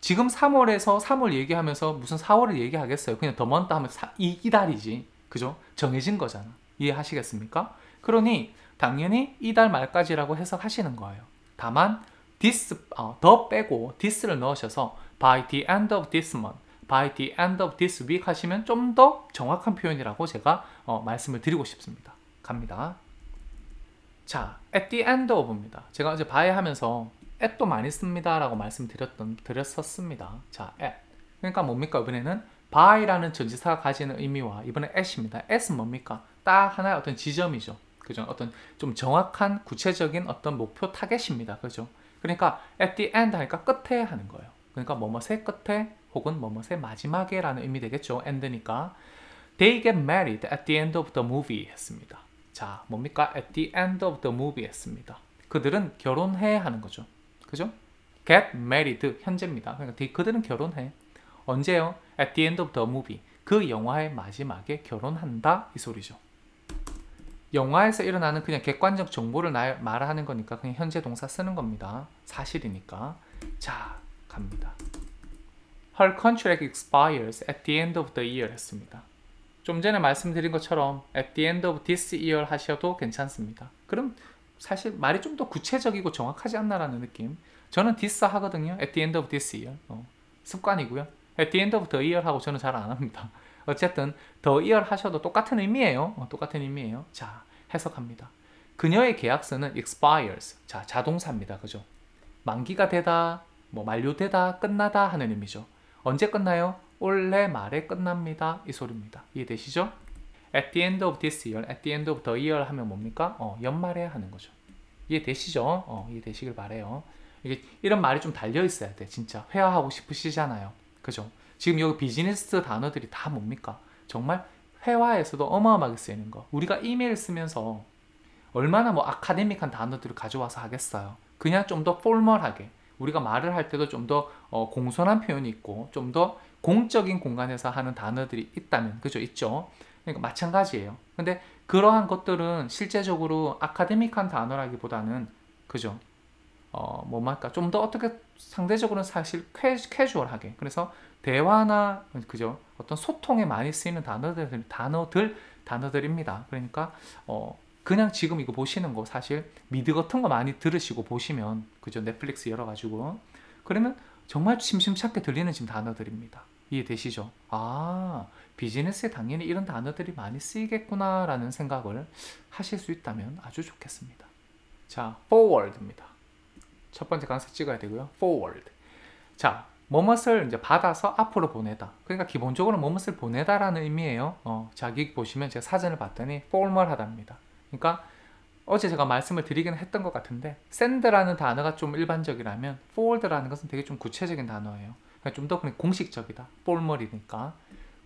지금 3월에서 3월 얘기하면서 무슨 4월을 얘기하겠어요. 그냥 the month 하면 이 달이지. 그죠? 정해진 거잖아. 이해하시겠습니까? 그러니 당연히 이달 말까지라고 해석하시는 거예요. 다만 this, 더 빼고 this를 넣으셔서 by the end of this month, by the end of this week 하시면 좀 더 정확한 표현이라고 제가 말씀을 드리고 싶습니다. 갑니다. 자, at the end of입니다. 제가 어제 by 하면서 at도 많이 씁니다 라고 드렸었습니다. 자, at. 그러니까 뭡니까? 이번에는 by라는 전치사가 가지는 의미와 이번에 at입니다. at은 뭡니까? 딱 하나의 어떤 지점이죠. 그죠? 어떤 좀 정확한 구체적인 어떤 목표 타겟입니다. 그죠? 그러니까 at the end 하니까 끝에 하는 거예요. 그러니까 뭐뭐의 끝에 혹은 뭐뭐의 마지막에 라는 의미 되겠죠. end니까. They get married at the end of the movie 했습니다. 자, 뭡니까? at the end of the movie 했습니다. 그들은 결혼해 하는 거죠. 그죠? get married 현재입니다. 그러니까 그들은 결혼해. 언제요? at the end of the movie. 그 영화의 마지막에 결혼한다 이 소리죠. 영화에서 일어나는 그냥 객관적 정보를 말하는 거니까 그냥 현재 동사 쓰는 겁니다. 사실이니까. 자, 갑니다. Her contract expires at the end of the year 했습니다. 좀 전에 말씀드린 것처럼 at the end of this year 하셔도 괜찮습니다. 그럼 사실 말이 좀 더 구체적이고 정확하지 않나라는 느낌. 저는 this 하거든요. at the end of this year. 습관이고요. at the end of the year 하고 저는 잘 안 합니다. 어쨌든 the year 하셔도 똑같은 의미예요. 똑같은 의미예요. 자, 해석합니다. 그녀의 계약서는 expires. 자, 자동사입니다. 그죠? 만기가 되다, 뭐 만료되다, 끝나다 하는 의미죠. 언제 끝나요? 올해 말에 끝납니다. 이 소리입니다. 이해되시죠? at the end of this year, at the end of the year 하면 뭡니까? 연말에 하는 거죠. 이해되시죠? 이해되시길 바래요. 이런 말이 좀 달려 있어야 돼. 진짜 회화하고 싶으시잖아요. 그죠? 지금 여기 비즈니스 단어들이 다 뭡니까? 정말 회화에서도 어마어마하게 쓰이는 거. 우리가 이메일 쓰면서 얼마나 뭐 아카데믹한 단어들을 가져와서 하겠어요. 그냥 좀 더 포멀하게 우리가 말을 할 때도 좀 더 공손한 표현이 있고 좀 더 공적인 공간에서 하는 단어들이 있다면 그죠? 있죠? 그러니까 마찬가지예요. 근데 그러한 것들은 실제적으로 아카데믹한 단어라기보다는 그죠? 뭐랄까 좀 더 어떻게 상대적으로는 사실 캐주얼하게 그래서 대화나 그죠? 어떤 소통에 많이 쓰이는 단어들입니다. 그러니까 그냥 지금 이거 보시는 거 사실 미드 같은 거 많이 들으시고 보시면 그죠? 넷플릭스 열어가지고 그러면 정말 심심찮게 들리는 지금 단어들입니다. 이해되시죠? 아, 비즈니스에 당연히 이런 단어들이 많이 쓰이겠구나 라는 생각을 하실 수 있다면 아주 좋겠습니다. 자, forward입니다. 첫 번째 관사 찍어야 되고요. forward. 자, 뭐뭇을 이제 받아서 앞으로 보내다. 그러니까 기본적으로 뭐뭇을 보내다라는 의미예요. 자, 여기 보시면 제가 사전을 봤더니 formal하답니다. 그러니까 어제 제가 말씀을 드리긴 했던 것 같은데 send라는 단어가 좀 일반적이라면 forward라는 것은 되게 좀 구체적인 단어예요. 그러니까 좀 더 공식적이다. formal이니까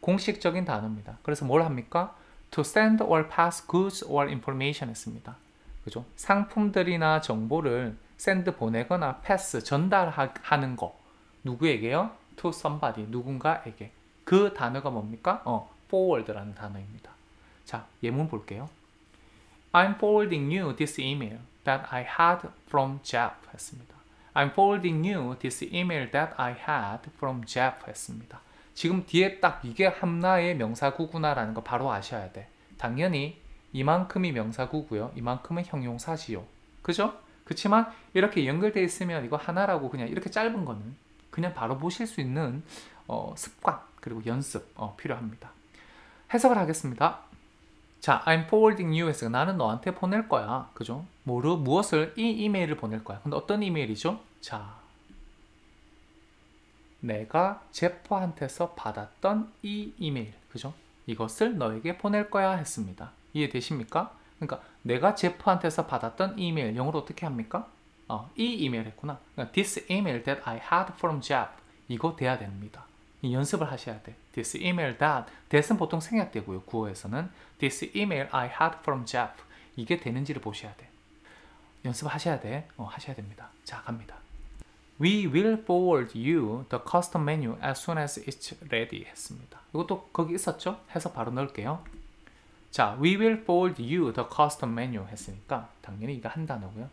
공식적인 단어입니다. 그래서 뭘 합니까? to send or pass goods or information 했습니다. 그죠? 상품들이나 정보를 send 보내거나 pass 전달하는 거. 누구에게요? to somebody, 누군가에게. 그 단어가 뭡니까? forward라는 단어입니다. 자, 예문 볼게요. I'm forwarding you this email that I had from Jeff 했습니다. I'm forwarding you this email that I had from Jeff 했습니다. 지금 뒤에 딱 이게 함나의 명사구구나라는 거 바로 아셔야 돼. 당연히 이만큼이 명사구고요. 이만큼은 형용사지요. 그죠? 그렇지만 이렇게 연결되어 있으면 이거 하나라고 그냥 이렇게 짧은 거는 그냥 바로 보실 수 있는 습관 그리고 연습 필요합니다. 해석을 하겠습니다. 자, I'm forwarding you 해서 나는 너한테 보낼 거야. 그죠? 무엇을? 이 이메일을 보낼 거야. 근데 어떤 이메일이죠? 자, 내가 제프한테서 받았던 이 이메일. 그죠? 이것을 너에게 보낼 거야 했습니다. 이해되십니까? 그러니까 내가 제프한테서 받았던 이메일, 영어로 어떻게 합니까? 이 이메일 했구나. 그러니까 this email that I had from Jeff. 이거 돼야 됩니다. 이 연습을 하셔야 돼. This email that은 보통 생략되고요. 구어에서는 This email I had from Jeff. 이게 되는지를 보셔야 돼. 연습하셔야 돼. 하셔야 됩니다. 자, 갑니다. We will forward you the custom menu as soon as it's ready 했습니다. 이것도 거기 있었죠? 해서 바로 넣을게요. 자, we will forward you the custom menu 했으니까 당연히 이거 한 단어고요.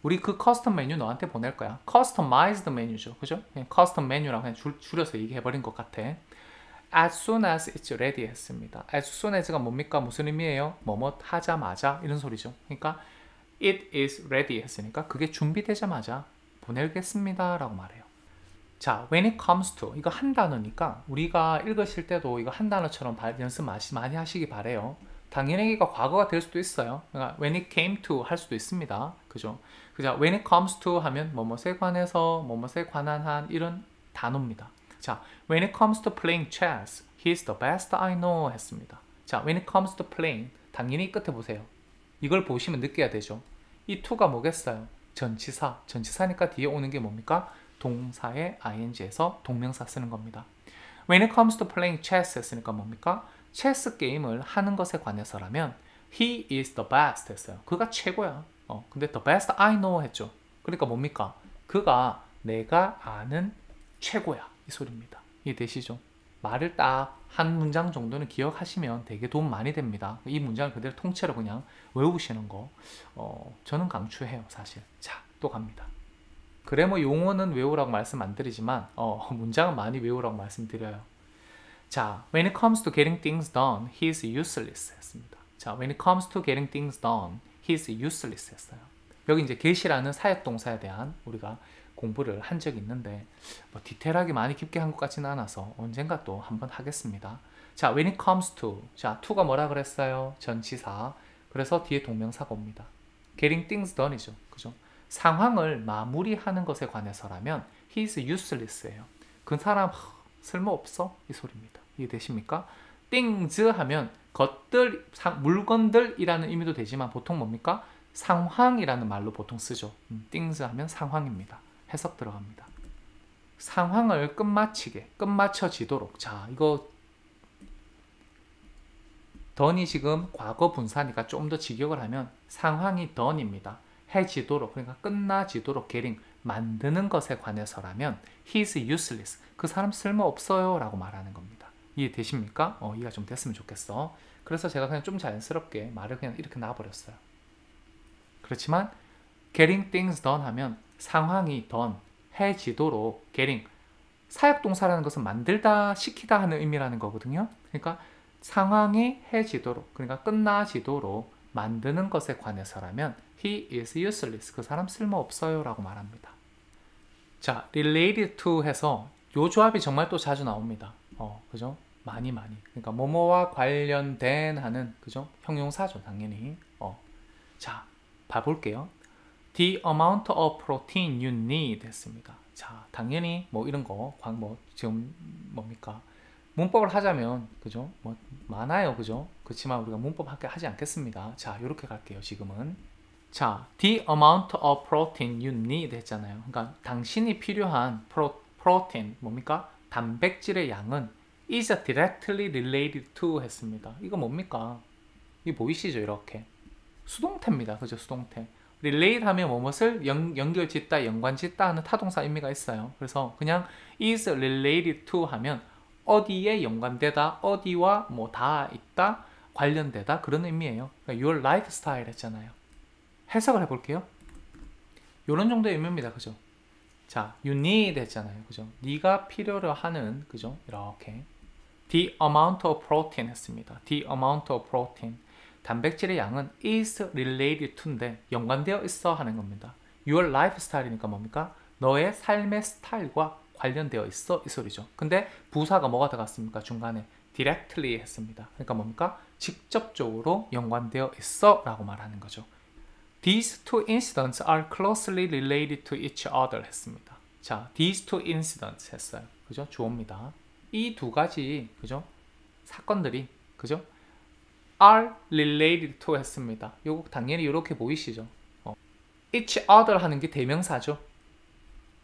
우리 그 커스텀 메뉴 너한테 보낼 거야. customized 메뉴죠. 그죠? 그냥 custom 메뉴라고 그냥 줄여서 얘기해버린 것 같아. As soon as it's ready 했습니다. As soon as가 뭡니까? 무슨 의미예요? 뭐뭐 하자마자 이런 소리죠. 그러니까 it is ready 했으니까 그게 준비되자마자 보내겠습니다 라고 말해요. 자, when it comes to 이거 한 단어니까 우리가 읽으실 때도 이거 한 단어처럼 연습 많이 하시기 바래요. 당연히 이거 과거가 될 수도 있어요. 그러니까 when it came to 할 수도 있습니다. 그죠? 그죠? when it comes to 하면 뭐뭐에 관해서, 뭐뭐에 관한 한 이런 단어입니다. 자, when it comes to playing chess, he's the best I know 했습니다. 자, when it comes to playing, 당연히 끝에 보세요. 이걸 보시면 느껴야 되죠. 이 to가 뭐겠어요? 전치사. 전치사니까 뒤에 오는 게 뭡니까? 동사의 ing에서 동명사 쓰는 겁니다. When it comes to playing chess 했으니까 뭡니까? 체스 게임을 하는 것에 관해서라면 he is the best 했어요. 그가 최고야. 근데 the best I know 했죠. 그러니까 뭡니까? 그가 내가 아는 최고야. 이 소리입니다. 이해되시죠? 말을 딱 한 문장 정도는 기억하시면 되게 도움 많이 됩니다. 이 문장을 그대로 통째로 그냥 외우시는 거 저는 강추해요. 사실. 자, 또 갑니다. 그래 뭐 용어는 외우라고 말씀 안 드리지만 문장은 많이 외우라고 말씀드려요. 자, when it comes to getting things done, he's useless 했습니다. 자, when it comes to getting things done, he's useless 했어요. 여기 이제 get이라는 사역동사에 대한 우리가 공부를 한 적이 있는데 뭐 디테일하게 많이 깊게 한 것 같지는 않아서 언젠가 또 한번 하겠습니다. 자, when it comes to, 자, to가 뭐라 그랬어요? 전치사. 그래서 뒤에 동명사가 옵니다. getting things done이죠. 그죠? 상황을 마무리하는 것에 관해서라면 he's useless예요. 그 사람 쓸모없어? 이 소리입니다. 이해되십니까? things 하면 것들, 물건들이라는 의미도 되지만 보통 뭡니까? 상황이라는 말로 보통 쓰죠. things 하면 상황입니다. 해석 들어갑니다. 상황을 끝마쳐지도록. 자, 이거 done이 지금 과거 분사니까 좀 더 직역을 하면 상황이 done입니다. 해지도록, 그러니까 끝나지도록 getting, 만드는 것에 관해서라면 he's useless, 그 사람 쓸모없어요 라고 말하는 겁니다. 이해되십니까? 이해가 좀 됐으면 좋겠어. 그래서 제가 그냥 좀 자연스럽게 말을 그냥 이렇게 놔버렸어요. 그렇지만 getting things done 하면 상황이 done, 해지도록, getting, 사역동사라는 것은 만들다, 시키다 하는 의미라는 거거든요. 그러니까 상황이 해지도록, 그러니까 끝나지도록 만드는 것에 관해서라면 he is useless, 그 사람 쓸모없어요 라고 말합니다. 자, related to 해서 요 조합이 정말 또 자주 나옵니다. 그죠? 많이 그러니까 뭐뭐와 관련된 하는, 그죠? 형용사죠, 당연히. 자, 봐볼게요. The amount of protein you need 했습니다. 자, 당연히 뭐 이런 거, 지금 뭡니까? 문법을 하자면, 그죠? 뭐 많아요, 그죠? 그렇지만 우리가 문법 하지 않겠습니다. 자, 이렇게 갈게요, 지금은. 자, the amount of protein you need 했잖아요. 그러니까 당신이 필요한 protein, 뭡니까? 단백질의 양은 is directly related to 했습니다. 이거 뭡니까? 이거 보이시죠? 이렇게. 수동태입니다. 그죠? 수동태. relate 하면 무엇을 연결짓다, 연관짓다 하는 타동사 의미가 있어요. 그래서 그냥 is related to 하면 어디에 연관되다, 어디와 뭐 다 있다, 관련되다 그런 의미예요. 그러니까 your lifestyle 했잖아요. 해석을 해볼게요. 이런 정도의 의미입니다. 그죠? 자, you need 했잖아요. 그죠? 네가 필요로 하는, 그죠? 이렇게 the amount of protein 했습니다. the amount of protein. 단백질의 양은 is related to인데 연관되어 있어 하는 겁니다. your lifestyle이니까 뭡니까? 너의 삶의 스타일과 관련되어 있어 이 소리죠. 근데 부사가 뭐가 들어갔습니까? 중간에 directly 했습니다. 그러니까 뭡니까? 직접적으로 연관되어 있어 라고 말하는 거죠. These two incidents are closely related to each other 했습니다. 자, these two incidents 했어요. 그죠? 주어입니다. 이 두 가지, 그죠? 사건들이, 그죠? are related to 했습니다. 요거 당연히 이렇게 보이시죠? each other 하는 게 대명사죠.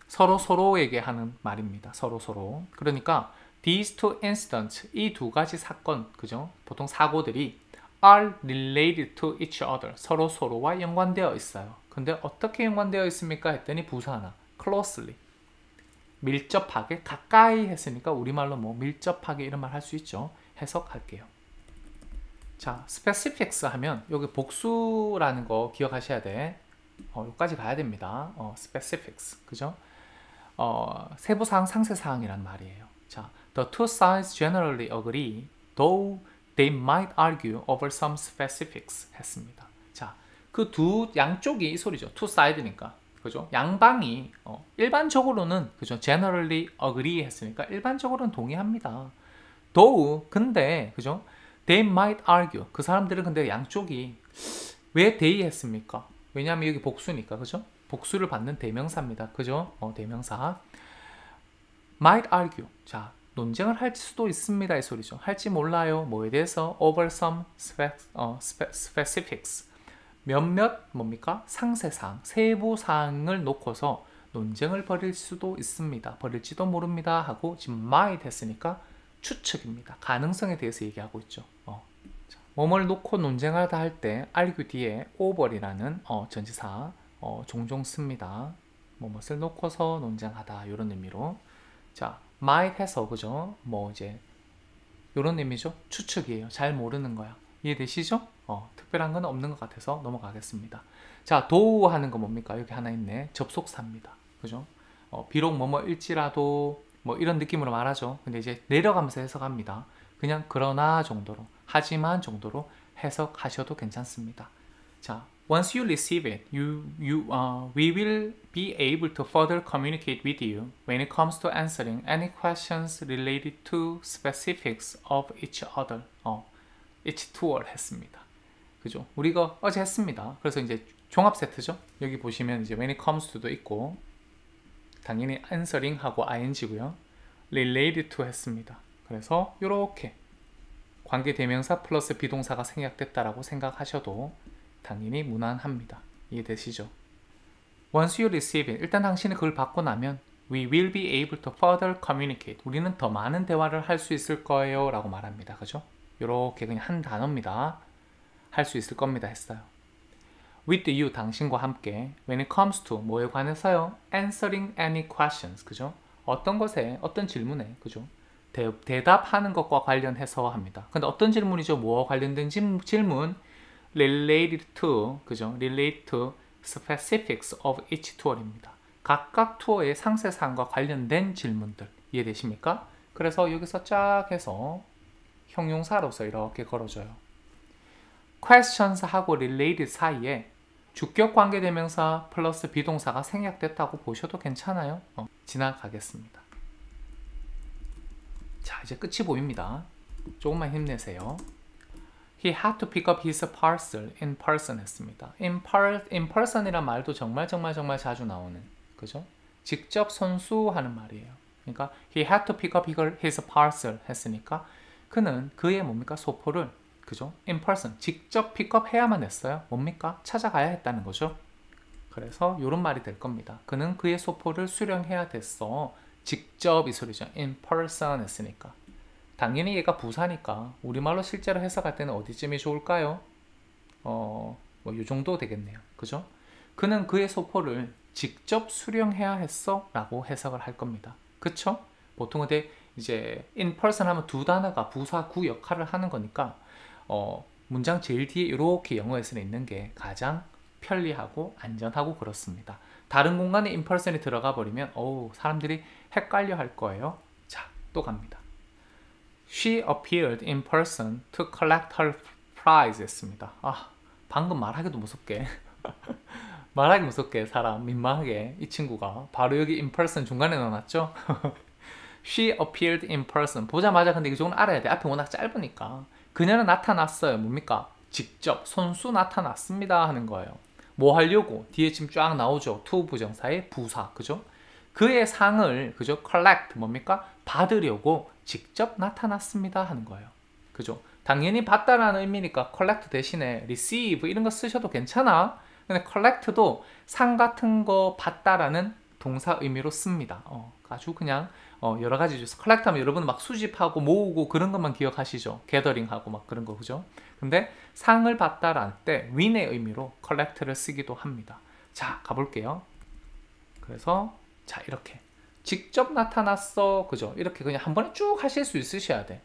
서로 서로에게 하는 말입니다. 서로 서로. 그러니까 these two incidents, 이 두 가지 사건, 그죠? 보통 사고들이 are related to each other, 서로 서로와 연관되어 있어요. 근데 어떻게 연관되어 있습니까? 했더니 부사 하나, closely, 밀접하게, 가까이 했으니까 우리말로 뭐 밀접하게 이런 말 할 수 있죠. 해석할게요. 자, specifics 하면 여기 복수라는 거 기억하셔야 돼. 여기까지 가야 됩니다. specifics, 그죠? 세부사항, 상세사항이란 말이에요. 자, the two sides generally agree, though they might argue over some specifics 했습니다. 자, 그 두 양쪽이 이 소리죠. two side니까. 그죠? 양방이 일반적으로는 그죠? generally agree 했으니까 일반적으로는 동의합니다. though 근데 그죠? they might argue 그 사람들은 근데 양쪽이 왜 they 했습니까? 왜냐하면 여기 복수니까 그죠? 복수를 받는 대명사입니다. 그죠? 대명사 might argue 자 논쟁을 할 수도 있습니다 이 소리죠. 할지 몰라요. 뭐에 대해서 over some specifics 몇몇 뭡니까? 상세사항, 세부사항을 놓고서 논쟁을 벌일 수도 있습니다. 벌일지도 모릅니다 하고 지금 might 했으니까 추측입니다. 가능성에 대해서 얘기하고 있죠. 뭐뭘 놓고 논쟁하다 할 때 argue 뒤에 over이라는 전치사 종종 씁니다. 뭐뭇을 놓고서 논쟁하다 이런 의미로 자 might 해서 그죠? 뭐 이제 이런 의미죠. 추측이에요. 잘 모르는 거야. 이해되시죠? 특별한 건 없는 것 같아서 넘어가겠습니다. 자, 도우 하는 거 뭡니까? 여기 하나 있네. 접속사입니다. 그죠? 비록 뭐뭐일지라도 뭐 이런 느낌으로 말하죠. 근데 이제 내려가면서 해석합니다. 그냥 그러나 정도로, 하지만 정도로 해석하셔도 괜찮습니다. 자, once you receive it, we will be able to further communicate with you when it comes to answering any questions related to specifics of each other. each tour 했습니다. 그죠? 우리가 어제 했습니다. 그래서 이제 종합 세트죠. 여기 보시면 이제 when it comes to도 있고 당연히 answering 하고 ing고요. related to 했습니다. 그래서 이렇게 관계 대명사 플러스 비동사가 생략됐다라고 생각하셔도 당연히 무난합니다. 이해되시죠? Once you receive it, 일단 당신이 그걸 받고 나면 we will be able to further communicate. 우리는 더 많은 대화를 할 수 있을 거예요 라고 말합니다. 그죠? 이렇게 그냥 한 단어입니다. 할 수 있을 겁니다 했어요. With you, 당신과 함께 when it comes to, 뭐에 관해서요? Answering any questions, 그죠? 어떤 것에, 어떤 질문에, 그죠? 대답하는 것과 관련해서 합니다. 근데 어떤 질문이죠? 뭐와 관련된 질문? Related to, 그죠? Relate to specifics of each tour입니다. 각각 투어의 상세사항과 관련된 질문들. 이해되십니까? 그래서 여기서 쫙 해서 형용사로서 이렇게 걸어줘요. questions하고 related 사이에 주격 관계대명사 플러스 비동사가 생략됐다고 보셔도 괜찮아요. 지나가겠습니다. 자, 이제 끝이 보입니다. 조금만 힘내세요. He had to pick up his parcel in person 했습니다. in person이란 말도 정말 자주 나오는, 그죠? 직접 손수하는 말이에요. 그러니까 he had to pick up his parcel 했으니까 그는 그의 뭡니까? 소포를, 그죠? in person, 직접 픽업해야만 했어요. 뭡니까? 찾아가야 했다는 거죠. 그래서 이런 말이 될 겁니다. 그는 그의 소포를 수령해야 됐어. 직접 이 소리죠. in person 했으니까. 당연히 얘가 부사니까 우리말로 실제로 해석할 때는 어디쯤이 좋을까요? 뭐 이 정도 되겠네요. 그죠? 그는 그의 소포를 직접 수령해야 했어 라고 해석을 할 겁니다. 그쵸? 보통 근데 이제 in person 하면 두 단어가 부사 구 역할을 하는 거니까 문장 제일 뒤에 이렇게 영어에서는 있는 게 가장 편리하고 안전하고 그렇습니다. 다른 공간에 in person이 들어가 버리면 사람들이 헷갈려 할 거예요. 자, 또 갑니다. She appeared in person to collect her prize 했습니다. 방금 말하기도 무섭게 말하기 무섭게 사람 민망하게 이 친구가 바로 여기 in person 중간에 넣어놨죠. She appeared in person 보자마자 근데 이거 조금 알아야 돼. 앞에 워낙 짧으니까 그녀는 나타났어요. 뭡니까? 직접 손수 나타났습니다 하는 거예요. 뭐 하려고? 뒤에 지금 쫙 나오죠. to 부정사의 부사 그죠? 그의 상을 그죠? collect 뭡니까? 받으려고 직접 나타났습니다 하는 거예요. 그죠? 당연히 받다라는 의미니까 collect 대신에 receive 이런 거 쓰셔도 괜찮아. 근데 collect도 상 같은 거 받다라는 동사 의미로 씁니다. 아주 그냥 여러 가지 주서 collect 하면 여러분 막 수집하고 모으고 그런 것만 기억하시죠. gathering하고 막 그런 거 그죠? 근데 상을 받다라는 때 win의 의미로 collect를 쓰기도 합니다. 자, 가볼게요. 그래서 자, 이렇게 직접 나타났어. 그죠? 이렇게 그냥 한 번에 쭉 하실 수 있으셔야 돼.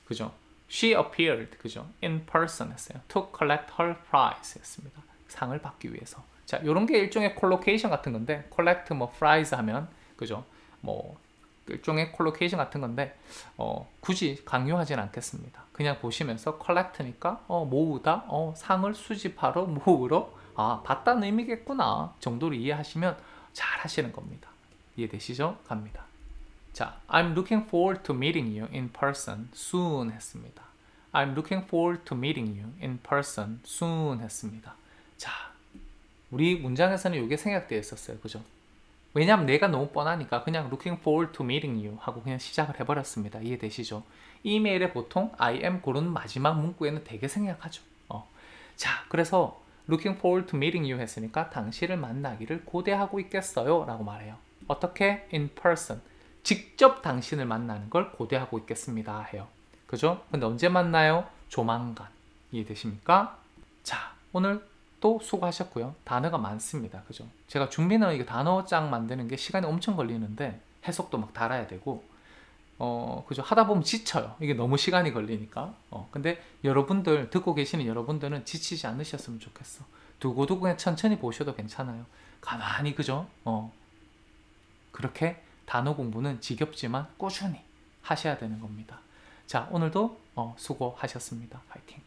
그죠? She appeared. 그죠? In person 했어요. To collect her prize 했습니다. 상을 받기 위해서. 자, 요런 게 일종의 콜로케이션 같은 건데, collect 뭐 prize 하면, 그죠? 뭐, 일종의 콜로케이션 같은 건데, 굳이 강요하진 않겠습니다. 그냥 보시면서 collect니까, 모으다, 상을 수집하러, 모으러, 받다는 의미겠구나 정도로 이해하시면 잘 하시는 겁니다. 이해되시죠? 갑니다. 자, I'm looking forward to meeting you in person soon 했습니다. I'm looking forward to meeting you in person soon 했습니다. 자, 우리 문장에서는 이게 생략되어 있었어요. 그죠? 왜냐하면 내가 너무 뻔하니까 그냥 looking forward to meeting you 하고 그냥 시작을 해버렸습니다. 이해되시죠? 이메일에 보통 I am 그런 마지막 문구에는 되게 생략하죠. 자, 그래서 looking forward to meeting you 했으니까 당신을 만나기를 고대하고 있겠어요 라고 말해요. 어떻게? in person 직접 당신을 만나는 걸 고대하고 있겠습니다 해요. 그죠? 근데 언제 만나요? 조만간. 이해되십니까? 자, 오늘 또 수고하셨고요. 단어가 많습니다. 그죠? 제가 준비는 이거 단어장 만드는 게 시간이 엄청 걸리는데 해석도 막 달아야 되고 그죠? 하다 보면 지쳐요. 이게 너무 시간이 걸리니까. 근데 여러분들 듣고 계시는 여러분들은 지치지 않으셨으면 좋겠어. 두고두고 그냥 천천히 보셔도 괜찮아요. 가만히 그죠? 그렇게 단어 공부는 지겹지만 꾸준히 하셔야 되는 겁니다. 자, 오늘도 수고하셨습니다. 파이팅!